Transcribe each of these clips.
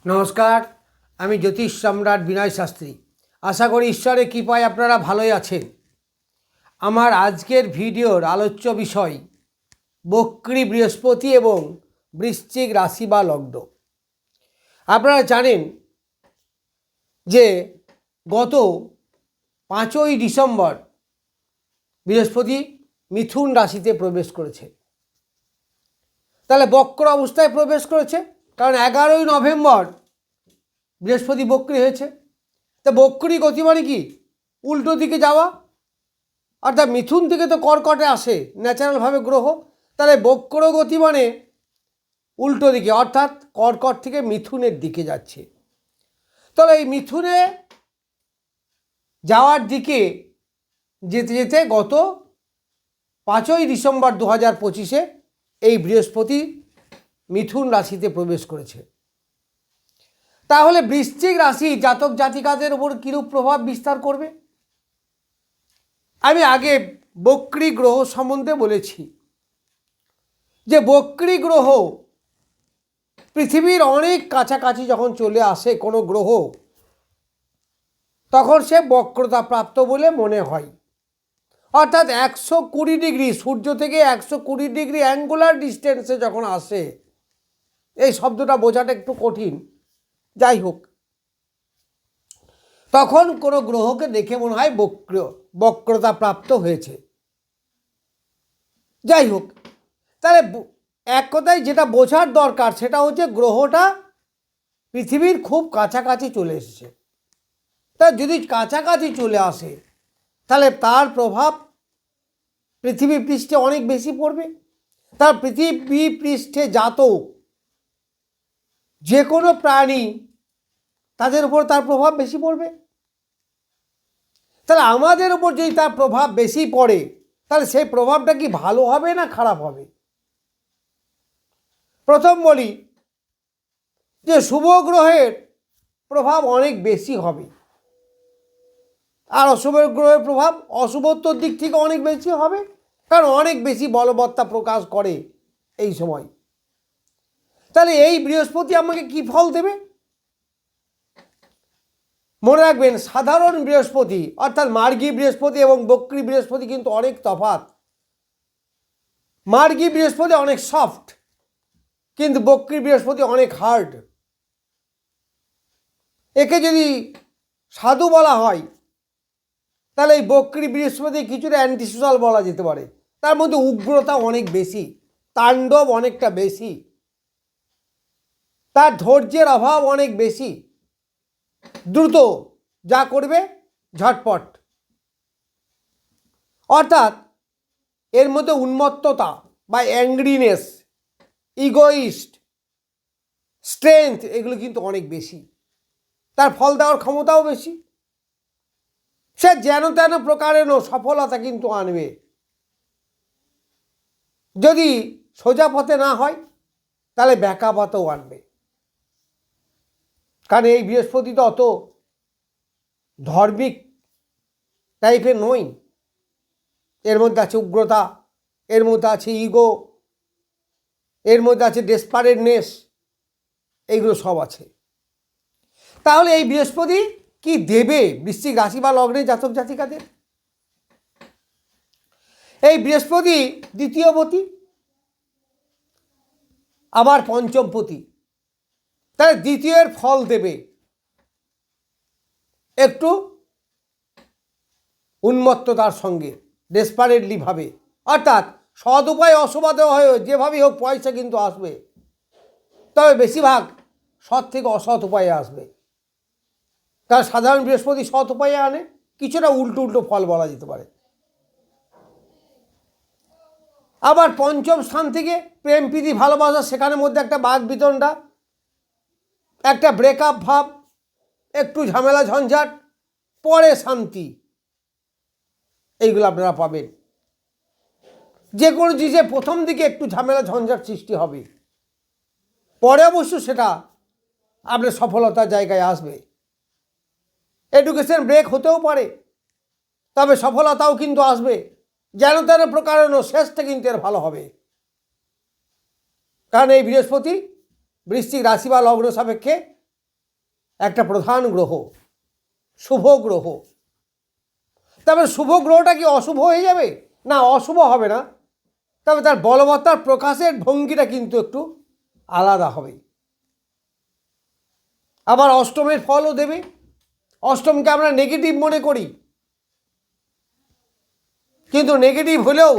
নমস্কার, আমি জ্যোতিষ সম্রাট বিনয় শাস্ত্রী। আশা করি ঈশ্বরের কৃপায় আপনারা ভালোই আছেন। আমার আজকের ভিডিওর আলোচ্য বিষয় বক্রী বৃহস্পতি এবং বৃশ্চিক রাশি বা লগ্ন। আপনারা জানেন যে গত 5ই ডিসেম্বর বৃহস্পতি মিথুন রাশিতে প্রবেশ করেছে। তাহলে বক্র অবস্থায় প্রবেশ করেছে, কারণ 11ই নভেম্বর বৃহস্পতি বক্রী হয়েছে। তা বক্রী গতি মানে কি? উল্টো দিকে যাওয়া, অর্থাৎ মিথুন থেকে তো কর্কটে আসে ন্যাচারালভাবে গ্রহ। তাহলে বক্র গতি মানে উল্টো দিকে, অর্থাৎ কর্কট থেকে মিথুনের দিকে যাচ্ছে। তাহলে এই মিথুনে যাওয়ার দিকে যেতে যেতে গত 5ই ডিসেম্বর 2025 এই বৃহস্পতি মিথুন রাশিতে প্রবেশ করেছে। তাহলে বৃশ্চিক রাশি জাতক জাতিকাদের উপর কীরূপ প্রভাব বিস্তার করবে? আমি আগে বক্রী গ্রহ সম্বন্ধে বলেছি যে বক্রী গ্রহ পৃথিবীর অনেক কাছাকাছি যখন চলে আসে কোনো গ্রহ, তখন সে বক্রতা প্রাপ্ত বলে মনে হয়। অর্থাৎ 120 ডিগ্রি, সূর্য থেকে 120 ডিগ্রি অ্যাঙ্গুলার ডিস্টেন্সে যখন আসে, এই শব্দটা বোঝাটা একটু কঠিন, যাই হোক, তখন কোনো গ্রহকে দেখে মনে হয় বক্রতা প্রাপ্ত হয়েছে। যাই হোক, তাহলে এক কথায় যেটা বোঝার দরকার সেটা হচ্ছে গ্রহটা পৃথিবীর খুব কাছাকাছি চলে এসেছে। তা যদি কাছাকাছি চলে আসে তাহলে তার প্রভাব পৃথিবী পৃষ্ঠে অনেক বেশি পড়বে। তার পৃথিবী পৃষ্ঠে জাত যে কোনো প্রাণী, তাদের উপর তার প্রভাব বেশি পড়বে। তাহলে আমাদের উপর যদি তার প্রভাব বেশি পড়ে, তাহলে সেই প্রভাবটা কি ভালো হবে না খারাপ হবে? প্রথম বলি যে শুভ গ্রহের প্রভাব অনেক বেশি হবে, আর অশুভ গ্রহের প্রভাব অশুভত্বর দিক থেকে অনেক বেশি হবে, কারণ অনেক বেশি বলবত্তা প্রকাশ করে এই সময়। তাহলে এই বৃহস্পতি আমাকে কি ফল দেবে? মনে রাখবেন, সাধারণ বৃহস্পতি অর্থাৎ মার্গী বৃহস্পতি এবং বক্রী বৃহস্পতি কিন্তু অনেক তফাৎ। মার্গী বৃহস্পতি অনেক সফট, কিন্তু বক্রী বৃহস্পতি অনেক হার্ড। একে যদি সাধু বলা হয়, তাহলে এই বক্রী বৃহস্পতি কিছুটা অ্যান্টিসোশাল বলা যেতে পারে। তার মধ্যে উগ্রতা অনেক বেশি, তাণ্ডব অনেকটা বেশি, তার ধৈর্যের অভাব অনেক বেশি, দ্রুত যা করবে ঝটপট। অর্থাৎ এর মধ্যে উন্মত্ততা বা অ্যাংরিনেস, ইগোইস্ট, স্ট্রেংথ, এগুলো কিন্তু অনেক বেশি। তার ফল দেওয়ার ক্ষমতাও বেশি। সে যেন তেন প্রকারেণ সফলতা কিন্তু আনবে। যদি সোজা পথে না হয় তাহলে ব্যাকা পথেও আনবে। কারণ এই বৃহস্পতি তো অত ধার্মিক টাইপের নয়। এর মধ্যে আছে উগ্রতা, এর মধ্যে আছে ইগো, এর মধ্যে আছে ডেসপারেটনেস, এইগুলো সব আছে। তাহলে এই বৃহস্পতি কি দেবে বৃশ্চিক রাশি বা লগ্নে জাতক জাতিকাদের? এই বৃহস্পতি দ্বিতীয়পতি, আবার পঞ্চমপতি। তাহলে দ্বিতীয়ের ফল দেবে একটু উন্মত্ততার সঙ্গে, ডেসপারেটলি ভাবে। অর্থাৎ সৎ উপায় অসৎ হয়, যেভাবেই হোক পয়সা কিন্তু আসবে, তবে বেশিরভাগ সৎ থেকে অসৎ উপায়ে আসবে। তার সাধারণ বৃহস্পতি সৎ উপায়ে আনে, কিছুটা উল্টো উল্টো ফল বলা যেতে পারে। আবার পঞ্চম স্থান থেকে প্রেম প্রীতি ভালোবাসা, সেখানের মধ্যে একটা বাক বিতণ্ডা, একটা ব্রেকআপ ভাব, একটু ঝামেলা ঝঞ্ঝাট, পরে শান্তি, এইগুলো আপনারা পাবেন। যে কোনো জিনিসে প্রথম দিকে একটু ঝামেলা ঝঞ্ঝাট সৃষ্টি হবে, পরে অবশ্য সেটা আপনার সফলতার জায়গায় আসবে। এডুকেশন ব্রেক হতেও পারে, তবে সফলতাও কিন্তু আসবে। যেন তেন প্রকারেণ শেষটা কিন্তু এর ভালো হবে। কারণ এই বৃহস্পতি বৃশ্চিক রাশি বা লগ্ন সাপেক্ষে একটা প্রধান গ্রহ, শুভ গ্রহ। তবে শুভ গ্রহটা কি অশুভ হয়ে যাবে? না, অশুভ হবে না, তবে তার বলবত্তার প্রকাশের ভঙ্গিটা কিন্তু একটু আলাদা হবে। আবার অষ্টমের ফলও দেবে। অষ্টমকে আমরা নেগেটিভ মনে করি, কিন্তু নেগেটিভ হলেও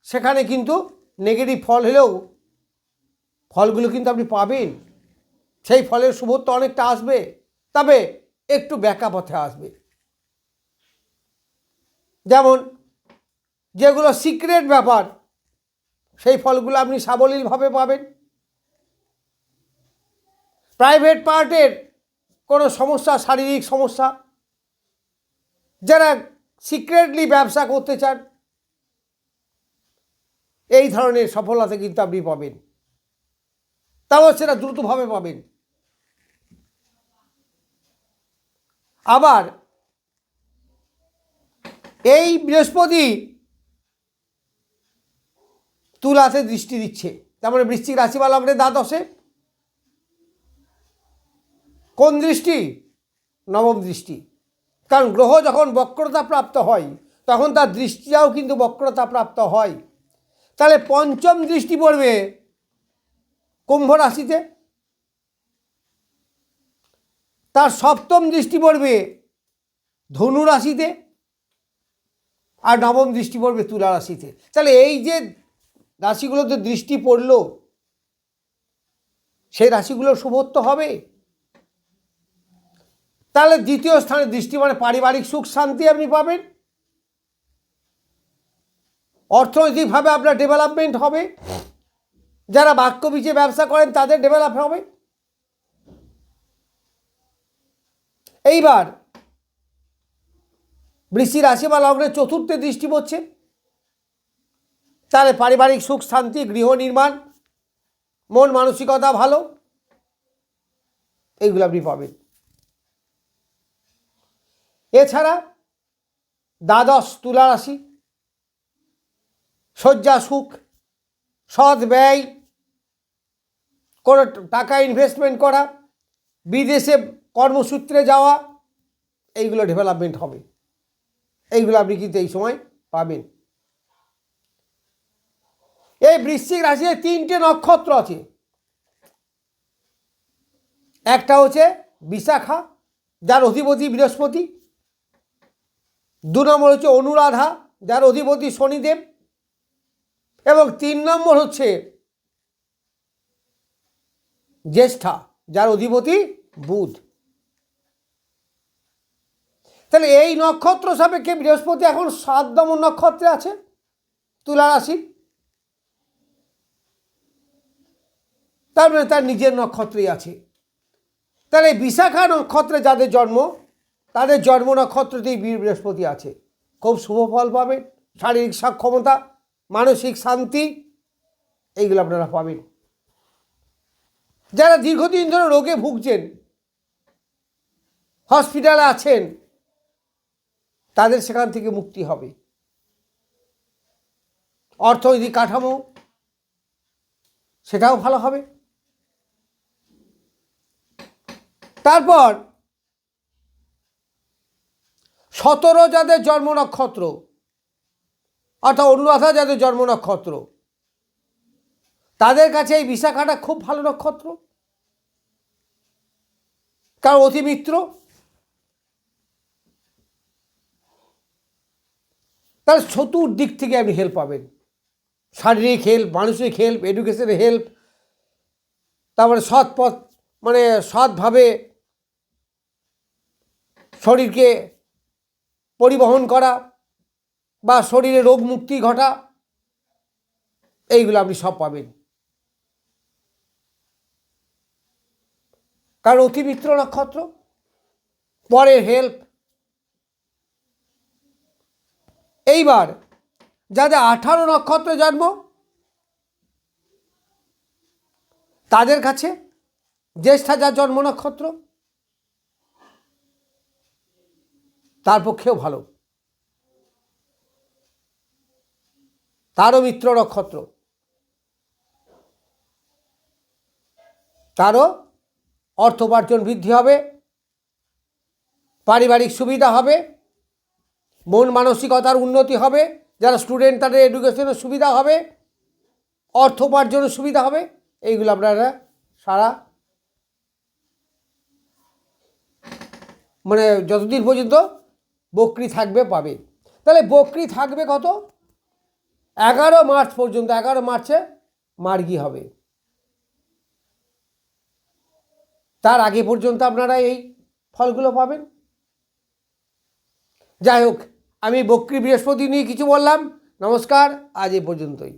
সেখানে কিন্তু নেগেটিভ ফল হলেও ফলগুলো কিন্তু আপনি পাবেন। সেই ফলের শুভত্ব অনেকটা আসবে, তবে একটু ব্যাকা পথে আসবে। যেমন যেগুলো সিক্রেট ব্যাপার, সেই ফলগুলো আপনি সাবলীলভাবে পাবেন। প্রাইভেট পার্টের কোনো সমস্যা, শারীরিক সমস্যা, যারা সিক্রেটলি ব্যবসা করতে চান, এই ধরনের সফলতা কিন্তু আপনি পাবেন, তাও সেটা দ্রুতভাবে পাবেন। আবার এই বৃহস্পতি তুলাতে দৃষ্টি দিচ্ছে, তার মানে বৃশ্চিক রাশি বা লগ্নে দ্বাদশে। কোন দৃষ্টি? নবম দৃষ্টি। কারণ গ্রহ যখন বক্রতা প্রাপ্ত হয় তখন তার দৃষ্টিটাও কিন্তু বক্রতা প্রাপ্ত হয়। তাহলে পঞ্চম দৃষ্টি পড়বে কুম্ভ রাশিতে, তার সপ্তম দৃষ্টি পড়বে ধনু রাশিতে, আর নবম দৃষ্টি পড়বে তুলা রাশিতে। তাহলে এই যে রাশিগুলোতে দৃষ্টি পড়ল, সেই রাশিগুলোর শুভত্ব হবে। তাহলে দ্বিতীয় স্থানে দৃষ্টি মানে পারিবারিক সুখ শান্তি আপনি পাবেন, অর্থনৈতিকভাবে আপনার ডেভেলপমেন্ট হবে, যারা বাক্য বীজে ব্যবসা করেন তাদের ডেভেলপ হবে। এইবার বৃশ্চিক রাশি বা লগ্নের চতুর্থে দৃষ্টি পড়ছে, তাহলে পারিবারিক সুখ শান্তি, গৃহ নির্মাণ, মন মানসিকতা ভালো, এইগুলো আপনি পাবেন। এছাড়া দ্বাদশ তুলা রাশি, শয্যা সুখ, সৎ ব্যয়, কোনো টাকা ইনভেস্টমেন্ট করা, বিদেশে কর্মসূত্রে যাওয়া, এইগুলো ডেভেলপমেন্ট হবে। এইগুলো আপনি কিন্তু এই সময় পাবেন। এই বৃশ্চিক রাশিতে 3টে নক্ষত্র আছে। একটা হচ্ছে বিশাখা, যার অধিপতি বৃহস্পতি। 2 নম্বর হচ্ছে অনুরাধা, যার অধিপতি শনিদেব। এবং 3 নম্বর হচ্ছে জ্যেষ্ঠা, যার অধিপতি বুধ। তাহলে এই নক্ষত্র সাপেক্ষে বৃহস্পতি এখন 7 নম্বর নক্ষত্রে আছে তুলা রাশি, তার মানে তার নিজের নক্ষত্রেই আছে। তাহলে বিশাখা নক্ষত্রে যাদের জন্ম, তাদের জন্ম নক্ষত্রতেই বৃহস্পতি আছে। খুব শুভ ফল পাবেন, শারীরিক সক্ষমতা, মানসিক শান্তি, এইগুলো আপনারা পাবেন। যারা দীর্ঘদিন ধরে রোগে ভুগছেন, হসপিটালে আছেন, তাদের সেখান থেকে মুক্তি হবে। অর্থনৈতিক কাঠামো সেটাও ভালো হবে। তারপর 17 যাদের জন্ম নক্ষত্র, অর্থাৎ অনুরাধা যাদের জন্ম নক্ষত্র, তাদের কাছে এই বিশাখাটা খুব ভালো নক্ষত্র, কারণ অতিমিত্র। তার চতুর্দিক থেকে আপনি হেল্প পাবেন, শারীরিক হেল্প, মানসিক হেল্প, এডুকেশনের হেল্প, তারপরে সৎ পথ মানে সৎভাবে শরীরকে পরিবহন করা বা শরীরে রোগ মুক্তি ঘটা, এইগুলো আপনি সব পাবেন, কারণ অতিমিত্র নক্ষত্র, পরের হেল্প। এইবার যাদের 18 নক্ষত্রে জন্ম, তাদের কাছে জ্যেষ্ঠা যার জন্ম নক্ষত্র, তার পক্ষেও ভালো, তারও মিত্র নক্ষত্র, তারও অর্থোপার্জন বৃদ্ধি হবে, পারিবারিক সুবিধা হবে, মন মানসিকতার উন্নতি হবে, যারা স্টুডেন্ট তাদের এডুকেশনের সুবিধা হবে, অর্থ উপার্জনের সুবিধা হবে। এইগুলো আপনারা সারা মানে যতদিন পর্যন্ত বকরি থাকবে পাবে। তাহলে বকরি থাকবে কত? 11 মার্চ পর্যন্ত। 11 মার্চে মার্গী হবে। তার আগে পর্যন্ত আপনারা এই ফলগুলো পাবেন। যাই হোক, আমি বকরি বৃহস্পতি নিয়ে কিছু বললাম। নমস্কার, আজ এ পর্যন্তই।